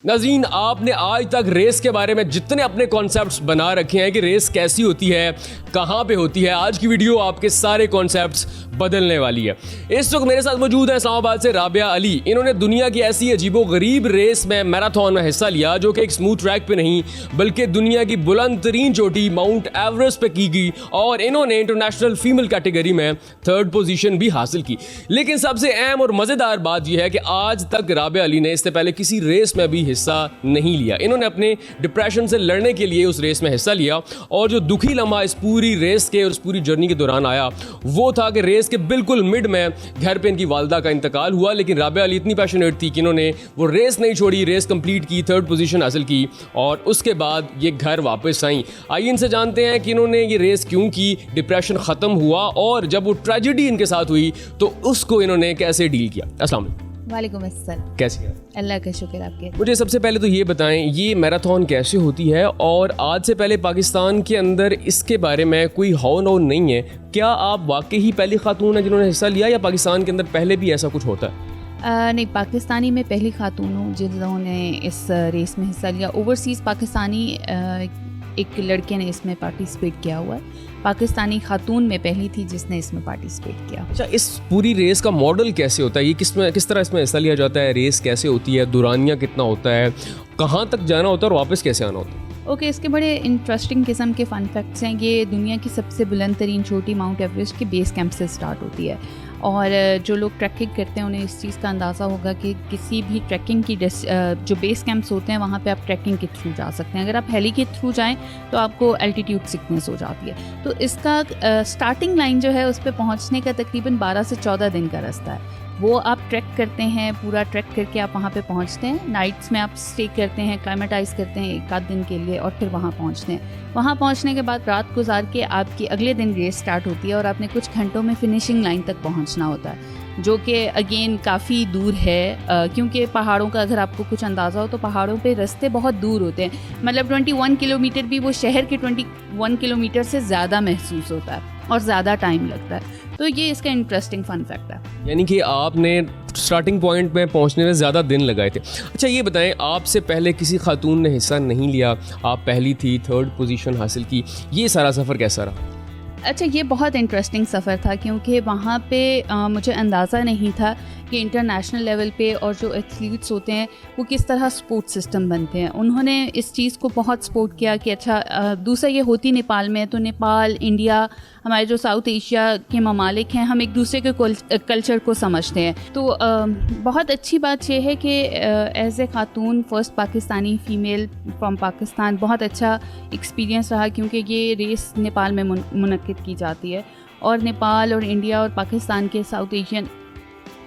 नाज़रीन, आपने आज तक रेस के बारे में जितने अपने कॉन्सेप्ट्स बना रखे हैं कि रेस कैसी होती है, कहाँ पे होती है, आज की वीडियो आपके सारे कॉन्सेप्ट्स बदलने वाली है। इस वक्त मेरे साथ मौजूद है इस्लामाबाद से राबिया अली। इन्होंने दुनिया की ऐसी अजीबोगरीब रेस में मैराथन में हिस्सा लिया जो कि एक स्मूथ ट्रैक पे नहीं बल्कि दुनिया की बुलंद तरीन चोटी माउंट एवरेस्ट पे की गई और इन्होंने इंटरनेशनल फीमेल कैटेगरी में 3rd पोजीशन भी हासिल की। लेकिन सबसे अहम और मज़ेदार बात यह है कि आज तक राबिया अली ने इससे पहले किसी रेस में भी हिस्सा नहीं लिया। इन्होंने अपने डिप्रेशन से लड़ने के लिए उस रेस में हिस्सा लिया और जो दुखी लम्हा इस पूरी रेस के और इस पूरी जर्नी के दौरान आया वो था कि रेस के बिल्कुल मिड में घर पे इनकी वालदा का इंतकाल हुआ। लेकिन राबिया अली इतनी पैशनेट थी कि इन्होंने वो रेस नहीं छोड़ी, रेस कंप्लीट की, 3rd पोजीशन हासिल की और उसके बाद ये घर वापस आई। आइए इनसे जानते हैं कि इन्होंने ये रेस क्यों की, डिप्रेशन ख़त्म हुआ और जब वो ट्रेजेडी इनके साथ हुई तो उसको इन्होंने कैसे डील किया। अस्सलाम वालेकुम अस्सलाम। कैसी है? अल्लाह का शुक्र आपके। मुझे सबसे पहले तो ये बताएं ये मैराथन कैसे होती है और आज से पहले पाकिस्तान के अंदर इसके बारे में कोई हौ नौ नहीं है। क्या आप वाकई ही पहली खातून हैं जिन्होंने हिस्सा लिया या पाकिस्तान के अंदर पहले भी ऐसा कुछ होता है? नहीं, पाकिस्तानी में पहली खातून हूँ जिन्होंने इस रेस में हिस्सा लिया। ओवरसीज़ पाकिस्तानी एक लड़के ने इसमें पार्टिसिपेट किया हुआ है। पाकिस्तानी खातून में पहली थी जिसने इसमें पार्टिसिपेट किया। अच्छा, इस पूरी रेस का मॉडल कैसे होता है? ये किस तरह इसमें हिस्सा लिया जाता है? रेस कैसे होती है? दुरानिया कितना होता है? कहाँ तक जाना होता है और वापस कैसे आना होता है? ओके, इसके बड़े इंटरेस्टिंग किस्म के फ़न फैक्ट्स हैं। ये दुनिया की सबसे बुलंद तरीन चोटी माउंट एवरेस्ट के बेस कैंप से स्टार्ट होती है और जो लोग ट्रैकिंग करते हैं उन्हें इस चीज़ का अंदाज़ा होगा कि किसी भी ट्रैकिंग की जो बेस कैंप्स होते हैं वहाँ पे आप ट्रैकिंग के थ्रू जा सकते हैं। अगर आप हेली के थ्रू जाएं तो आपको एल्टीट्यूड सिकनेस हो जाती है। तो इसका स्टार्टिंग लाइन जो है उस पर पहुँचने का तकरीबन 12 से 14 दिन का रास्ता है। वो आप ट्रैक करते हैं, पूरा ट्रैक करके आप वहाँ पे पहुँचते हैं। नाइट्स में आप स्टे करते हैं, क्लाइमेटाइज करते हैं 1 आध दिन के लिए और फिर वहाँ पहुँचते हैं। वहाँ पहुँचने के बाद रात गुजार के आपकी अगले दिन रेस स्टार्ट होती है और आपने कुछ घंटों में फिनिशिंग लाइन तक पहुँचना होता है, जो कि अगेन काफ़ी दूर है क्योंकि पहाड़ों का अगर आपको कुछ अंदाज़ा हो तो पहाड़ों पे रास्ते बहुत दूर होते हैं। मतलब 21 किलोमीटर भी वो शहर के 21 किलोमीटर से ज़्यादा महसूस होता है और ज़्यादा टाइम लगता है। तो ये इसका इंटरेस्टिंग फन फैक्ट है। यानी कि आपने स्टार्टिंग पॉइंट में पहुंचने में ज़्यादा दिन लगाए थे। अच्छा, ये बताएं आपसे पहले किसी खातून ने हिस्सा नहीं लिया, आप पहली थी, 3rd पोजीशन हासिल की, ये सारा सफ़र कैसा रहा? अच्छा, ये बहुत इंटरेस्टिंग सफ़र था क्योंकि वहाँ पे मुझे अंदाज़ा नहीं था कि इंटरनेशनल लेवल पे और जो एथलीट्स होते हैं वो किस तरह सपोर्ट सिस्टम बनते हैं। उन्होंने इस चीज़ को बहुत सपोर्ट किया कि अच्छा दूसरा ये होती नेपाल में, तो नेपाल, इंडिया, हमारे जो साउथ एशिया के ममालिक हैं, हम एक दूसरे के कल्चर को समझते हैं। तो बहुत अच्छी बात यह है कि as a Khatoon first Pakistani female from Pakistan बहुत अच्छा एक्सपीरियंस रहा क्योंकि ये रेस नेपाल में मुनक्किद की जाती है और नेपाल और इंडिया और पाकिस्तान के साउथ एशियन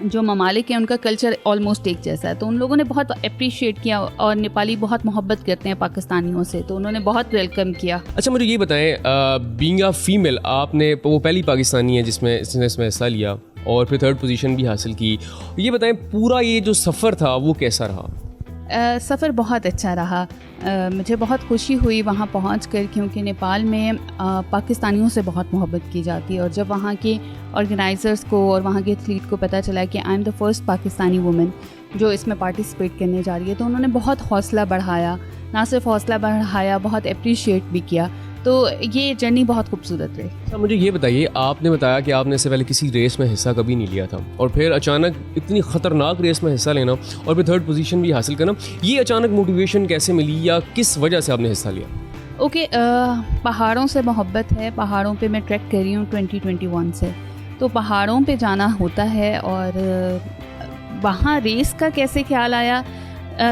जो ममालिक हैं उनका कल्चर ऑलमोस्ट एक जैसा है। तो उन लोगों ने बहुत अप्रिशिएट किया और नेपाली बहुत मोहब्बत करते हैं पाकिस्तानियों से, तो उन्होंने बहुत वेलकम किया। अच्छा, मुझे ये बताएं बीइंग अ फीमेल आपने वो पहली पाकिस्तानी है जिसने इसमें हिस्सा लिया और फिर 3rd पोजीशन भी हासिल की। ये बताएं पूरा ये जो सफ़र था वो कैसा रहा? सफ़र बहुत अच्छा रहा। मुझे बहुत खुशी हुई वहाँ पहुँचकर क्योंकि नेपाल में पाकिस्तानियों से बहुत मोहब्बत की जाती है और जब वहाँ के ऑर्गेनाइज़र्स को और वहाँ के एथलीट को पता चला कि I am the first Pakistani women जो इसमें पार्टिसिपेट करने जा रही है तो उन्होंने बहुत हौसला बढ़ाया। ना सिर्फ हौसला बढ़ाया, बहुत अप्रिशिएट भी किया। तो ये जर्नी बहुत खूबसूरत रही। अच्छा, मुझे ये बताइए, आपने बताया कि आपने इससे पहले किसी रेस में हिस्सा कभी नहीं लिया था और फिर अचानक इतनी ख़तरनाक रेस में हिस्सा लेना और फिर 3rd पोजीशन भी हासिल करना, ये अचानक मोटिवेशन कैसे मिली या किस वजह से आपने हिस्सा लिया? ओके, पहाड़ों से मोहब्बत है। पहाड़ों पे मैं ट्रैक कर रही हूँ 2021 से, तो पहाड़ों पे जाना होता है और वहाँ रेस का कैसे ख्याल आया,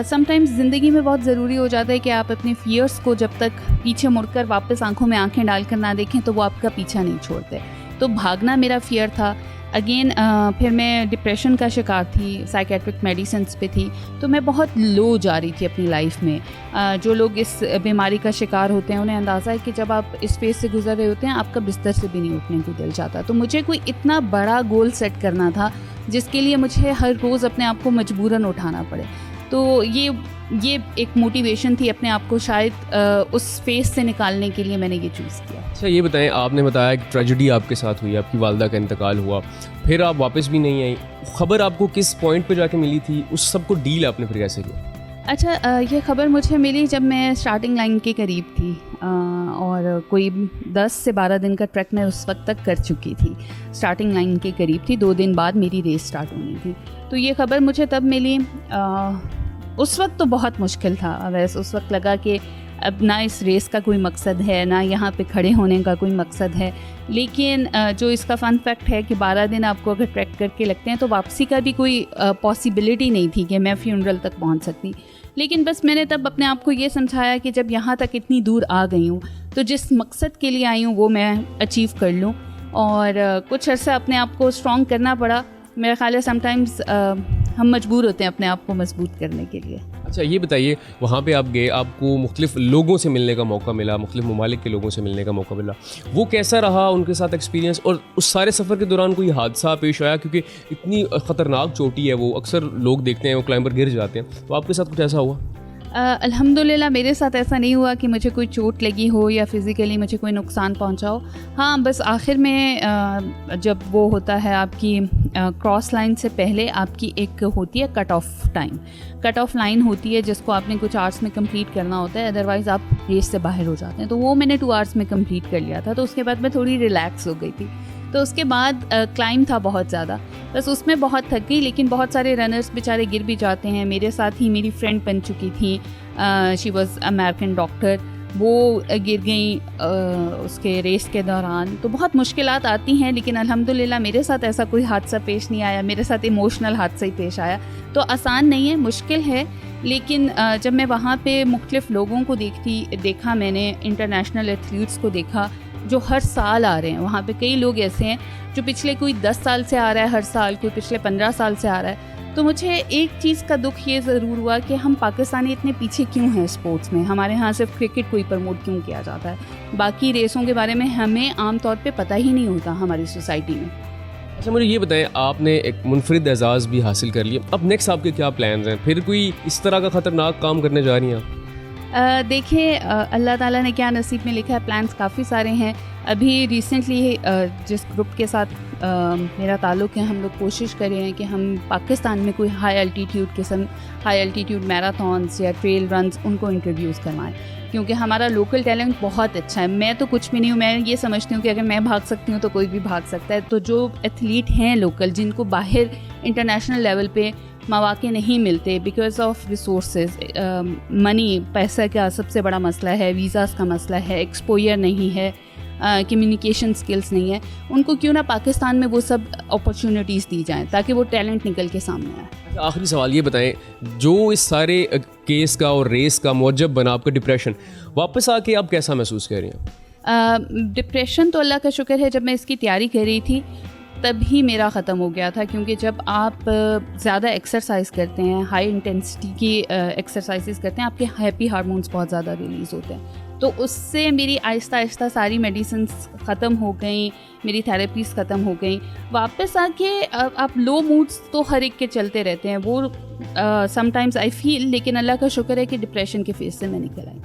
समटाइम्स ज़िंदगी में बहुत ज़रूरी हो जाता है कि आप अपने फियर्स को जब तक पीछे मुड़कर वापस आंखों में आंखें डालकर ना देखें तो वो आपका पीछा नहीं छोड़ते। तो भागना मेरा फियर था। अगेन फिर मैं डिप्रेशन का शिकार थी, साइकेट्रिक मेडिसिन्स पे थी, तो मैं बहुत लो जा रही थी अपनी लाइफ में। जो लोग इस बीमारी का शिकार होते हैं उन्हें अंदाज़ा है कि जब आप इस फेज से गुजर रहे होते हैं आपका बिस्तर से भी नहीं उठने को दिल चाहता। तो मुझे कोई इतना बड़ा गोल सेट करना था जिसके लिए मुझे हर रोज़ अपने आप को मजबूरन उठाना पड़े। तो ये एक मोटिवेशन थी अपने आप को शायद उस फेज से निकालने के लिए मैंने ये चूज़ किया। अच्छा, ये बताएं आपने बताया कि ट्रेजेडी आपके साथ हुई, आपकी वालदा का इंतकाल हुआ, फिर आप वापस भी नहीं आई। खबर आपको किस पॉइंट पे जाके मिली थी? उस सब को डील आपने फिर कैसे किया? अच्छा, ये ख़बर मुझे मिली जब मैं स्टार्टिंग लाइन के करीब थी, और कोई 10 से 12 दिन का ट्रैक मैं उस वक्त तक कर चुकी थी। स्टार्टिंग लाइन के करीब थी, 2 दिन बाद मेरी रेस स्टार्ट होनी थी। तो ये ख़बर मुझे तब मिली। उस वक्त तो बहुत मुश्किल था। वैसे उस वक्त लगा कि अब ना इस रेस का कोई मकसद है, ना यहाँ पे खड़े होने का कोई मकसद है। लेकिन जो इसका फ़न फैक्ट है कि 12 दिन आपको अगर ट्रैक करके लगते हैं तो वापसी का भी कोई पॉसिबिलिटी नहीं थी कि मैं फ्यूनरल तक पहुँच सकती। लेकिन बस मैंने तब अपने आप को ये समझाया कि जब यहाँ तक इतनी दूर आ गई हूँ तो जिस मकसद के लिए आई हूँ वो मैं अचीव कर लूँ। और कुछ अर्सा अपने आप को स्ट्रॉन्ग करना पड़ा। मेरा ख्याल है समटाइम्स हम मजबूर होते हैं अपने आप को मजबूत करने के लिए। अच्छा, ये बताइए, वहाँ पे आप गए, आपको मुख्तलिफ लोगों से मिलने का मौका मिला, मुख्तलिफ ममालिक के लोगों से मिलने का मौका मिला, वो कैसा रहा उनके साथ एक्सपीरियंस? और उस सारे सफ़र के दौरान कोई हादसा पेश आया? क्योंकि इतनी ख़तरनाक चोटी है वो, अक्सर लोग देखते हैं वो क्लाइंबर गिर जाते हैं, तो आपके साथ कुछ ऐसा हुआ? अल्हम्दुलिल्लाह मेरे साथ ऐसा नहीं हुआ कि मुझे कोई चोट लगी हो या फिज़िकली मुझे कोई नुकसान पहुंचा हो। हाँ, बस आखिर में जब वो होता है आपकी क्रॉस लाइन से पहले आपकी एक होती है cut off time, cut off line होती है जिसको आपने कुछ आवर्स में कंप्लीट करना होता है, अदरवाइज़ आप रेस से बाहर हो जाते हैं। तो वो मैंने 2 आवर्स में कंप्लीट कर लिया था। तो उसके बाद मैं थोड़ी रिलैक्स हो गई थी। तो उसके बाद क्लाइंब था बहुत ज़्यादा, बस उसमें बहुत थक गई। लेकिन बहुत सारे रनर्स बेचारे गिर भी जाते हैं। मेरे साथ ही मेरी फ्रेंड बन चुकी थी, शी वाज अमेरिकन डॉक्टर, वो गिर गई उसके रेस के दौरान। तो बहुत मुश्किलात आती हैं, लेकिन अल्हम्दुलिल्लाह मेरे साथ ऐसा कोई हादसा पेश नहीं आया। मेरे साथ इमोशनल हादसा ही पेश आया। तो आसान नहीं है, मुश्किल है। लेकिन जब मैं वहाँ पे मुख्तलिफ़ लोगों को देखा, मैंने इंटरनेशनल एथलीट्स को देखा जो हर साल आ रहे हैं। वहाँ पे कई लोग ऐसे हैं जो पिछले कोई 10 साल से आ रहा है हर साल, कोई पिछले 15 साल से आ रहा है। तो मुझे एक चीज़ का दुख ये ज़रूर हुआ कि हम पाकिस्तानी इतने पीछे क्यों हैं स्पोर्ट्स में। हमारे यहाँ सिर्फ क्रिकेट को ही प्रमोट क्यों किया जाता है, बाकी रेसों के बारे में हमें आम तौर पे पता ही नहीं होता हमारी सोसाइटी में। अच्छा, मुझे ये बताएं, आपने एक मुनफरिद एजाज़ भी हासिल कर लिया, अब नेक्स्ट आपके क्या प्लान्स हैं? फिर कोई इस तरह का ख़तरनाक काम करने जा रही हैं आप? देखिए, अल्लाह ताला ने क्या नसीब में लिखा है, प्लान्स काफ़ी सारे हैं। अभी रिसेंटली जिस ग्रुप के साथ मेरा ताल्लुक़ है, हम लोग कोशिश कर रहे हैं कि हम पाकिस्तान में कोई हाई एल्टीट्यूड मैराथॉन्स या ट्रेल रन्स उनको इंट्रोड्यूस करवाएं, क्योंकि हमारा लोकल टैलेंट बहुत अच्छा है। मैं तो कुछ भी नहीं हूँ, मैं ये समझती हूँ कि अगर मैं भाग सकती हूँ तो कोई भी भाग सकता है। तो जो एथलीट हैं लोकल, जिनको बाहर इंटरनेशनल लेवल पे मौके नहीं मिलते बिकॉज ऑफ रिसोर्सेज, मनी, पैसा का सबसे बड़ा मसला है, वीज़ास का मसला है, एक्सपोजर नहीं है, कम्युनिकेशन स्किल्स नहीं है, उनको क्यों ना पाकिस्तान में वो सब अपॉर्चुनिटीज़ दी जाएं ताकि वो टैलेंट निकल के सामने आए। आखिरी सवाल ये बताएं, जो इस सारे केस का और रेस का मौजब बना आपका डिप्रेशन, वापस आके आप कैसा महसूस कर रही हैं? डिप्रेशन तो अल्लाह का शुक्र है जब मैं इसकी तैयारी कर रही थी तभी मेरा ख़त्म हो गया था, क्योंकि जब आप ज़्यादा एक्सरसाइज करते हैं, हाई इंटेंसिटी की एक्सरसाइजेस करते हैं, आपके हैप्पी हार्मोन्स बहुत ज़्यादा रिलीज़ होते हैं। तो उससे मेरी आहिस्ता आहिस्ता सारी मेडिसिन्स ख़त्म हो गई, मेरी थेरेपीज़ ख़त्म हो गई। वापस आके आप लो मूड्स तो हर एक के चलते रहते हैं, वो समटाइम्स आई फील, लेकिन अल्लाह का शुक्र है कि डिप्रेशन के फेज से मैं निकल आई।